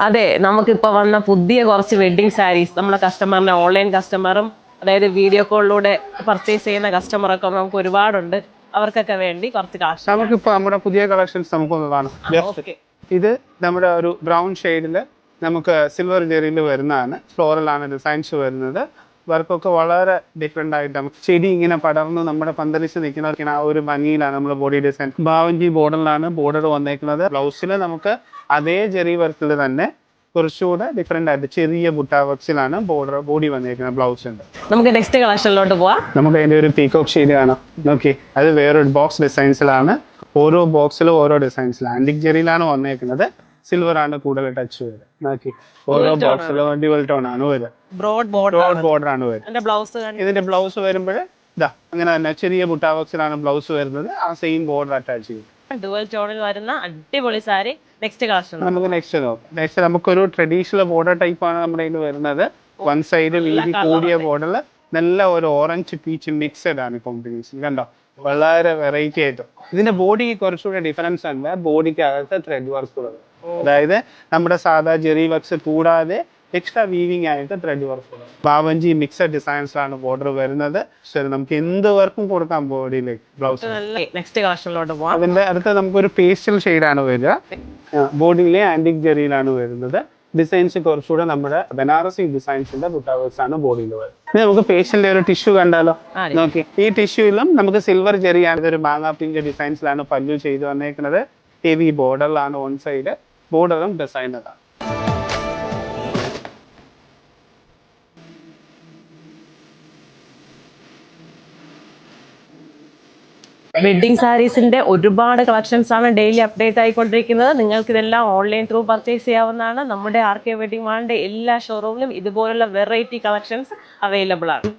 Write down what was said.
അതെ, നമുക്കിപ്പോൾ വന്ന പുതിയ കുറച്ച് വെഡ്ഡിങ് സാരീസ് നമ്മളെ കസ്റ്റമറിനെ ഓൺലൈൻ കസ്റ്റമറും അതായത് വീഡിയോ കോളിലൂടെ പർച്ചേസ് ചെയ്യുന്ന കസ്റ്റമറൊക്കെ നമുക്ക് ഒരുപാടുണ്ട്. അവർക്കൊക്കെ വേണ്ടി കുറച്ച് കാശ് നമുക്കിപ്പോൾ നമ്മുടെ പുതിയ കളക്ഷൻസ് നമുക്കൊന്ന് കാണാം. ഓക്കെ. ഇത് നമ്മുടെ ഒരു ബ്രൗൺ ഷെയ്ഡിൽ നമുക്ക് സിൽവർ ജെറിയിൽ വരുന്നതാണ്. ഫ്ലോറലാണ് ഡിസൈൻസ് വരുന്നത്. വർക്കൊക്കെ വളരെ ഡിഫറെൻ്റ് ആയിട്ട് നമുക്ക് ചെടി ഇങ്ങനെ പടർന്ന് നമ്മുടെ പന്തലിച്ച് നിൽക്കുന്ന ആ ഒരു ഭംഗിയിലാണ് നമ്മൾ ബോഡി ഡിസൈൻ. ബാവഞ്ചി ബോർഡറിലാണ് ബോർഡർ വന്നേക്കുന്നത്. ബ്ലൗസിൽ നമുക്ക് അതേ ജെറി വർക്കിൽ തന്നെ കുറച്ചുകൂടെ ഡിഫറെൻ്റ് ആയിട്ട് ചെറിയ ബുട്ട വർക്സിലാണ് ബോഡി വന്നേക്കുന്നത് ബ്ലൗസിൻ്റെ. നമുക്ക് നെക്സ്റ്റ് കളക്ഷനിലോട്ട് പോവാം. നമുക്ക് അതിൻ്റെ ഒരു പീകോക്ക് ഷെയ്ഡ് കാണാം. നോക്കി, അത് വേറൊരു ബോക്സ് ഡിസൈൻസിലാണ്. ഓരോ ബോക്സിലും ഓരോ ഡിസൈൻസിലാണ്. ആൻറ്റിക് ജെറിയിലാണ് വന്നേക്കുന്നത്. സിൽവർ ആണ് കൂടുതൽ ടച്ച് വരുന്നത്. നോക്കി, ഓരോ ബോക്സിലും ഡ്യുവൽ ടോൺ ആണ് വരുന്നത്. ബ്രോഡ് ബോർഡർ ആണ് വരുന്നത്. ഇതിന്റെ ബ്ലൗസ് വരുമ്പോൾ ഇതാ അങ്ങനെ തന്നെ ചെറിയ ബുട്ട ബോക്സിലാണ് ബ്ലൗസ് വരുന്നത്. ആ സെയിം ബോർഡർ അറ്റാച്ച് ചെയ്യും. ഡുവൽ ടോണിൽ വരുന്ന അടിപൊളി സാരി. നെക്സ്റ്റ് കളക്ഷൻ നമുക്ക് നെക്സ്റ്റ് നോക്കാം. നെക്സ്റ്റ് നമുക്കൊരു ട്രഡീഷണൽ ബോർഡർ ടൈപ്പ് ആണ് നമ്മുടെ കയ്യിൽ വരുന്നത്. വൺ സൈഡ് വീതി കൂടിയ ബോർഡറിൽ നല്ല ഒരു ഓറഞ്ച് പീച്ച് മിക്സഡ് ആണ് കോമ്പിനേഷൻ. കണ്ടോ, വളരെ വെറൈറ്റി ആയിട്ട്. ഇതിന്റെ ബോഡിക്ക് കുറച്ചുകൂടെ ഡിഫറൻസ് ഉണ്ട്. ബോഡിക്ക് അകത്ത് ത്രെഡ് വർക്ക് ഉള്ളത്, അതായത് നമ്മുടെ സാധാ ജെറി വർക്ക്സ് കൂടാതെ എക്സ്ട്രാ വീവിംഗ് ആയിട്ട് ത്രെഡ് വർക്ക് ഉള്ളത്. ബാവഞ്ചി മിക്സഡ് ഡിസൈൻസിലാണ് ബോർഡർ വരുന്നത്. ശരി, നമുക്ക് എന്ത് വർക്കും കൊടുക്കാം ബോഡിയിലേക്ക് ബ്ലൗസ്. നെക്സ്റ്റ് കളക്ഷനിലോട്ട് പോവാം. അതിന്റെ അടുത്ത് നമുക്കൊരു പേസ്റ്റൽ ഷെയ്ഡാണ് വരിക. ബോഡിയിലെ ആന്റിക് ജെറിയിലാണ് വരുന്നത്. ഡിസൈൻസ് കുറച്ചുകൂടെ നമ്മുടെ ബനാറസി ഡിസൈൻസിന്റെ ബുട്ടാവേഴ്സ് ആണ് ബോഡിയിൽ വരുന്നത്. നമുക്ക് പേഷ്യലിന്റെ ഒരു ടിഷ്യൂ കണ്ടാലോ? നോക്കി, ഈ ടിഷ്യൂയിലും നമുക്ക് സിൽവർ ജെറിയാണ്. ഇതൊരു മാങ്ങാ പ്രിന്റ് ഡിസൈൻസിലാണ് പല്ലു ചെയ്ത് വന്നേക്കുന്നത്. ഹെവി ബോർഡറിലാണ് ഓൺ സൈഡ്. ബോർഡറും ഡിസൈനറാണ്. വെഡ്ഡിംഗ് സാരീസിന്റെ ഒരുപാട് കളക്ഷൻസ് ആണ് ഡെയിലി അപ്ഡേറ്റ് ആയിക്കൊണ്ടിരിക്കുന്നത്. നിങ്ങൾക്ക് ഇതെല്ലാം ഓൺലൈൻ ത്രൂ പർച്ചേസ് ചെയ്യാവുന്നതാണ്. നമ്മുടെ ആർ കെ വെഡ്ഡിംഗ് മാളിന്റെ എല്ലാ ഷോറൂമിലും ഇതുപോലുള്ള വെറൈറ്റി കളക്ഷൻസ് അവൈലബിൾ ആണ്.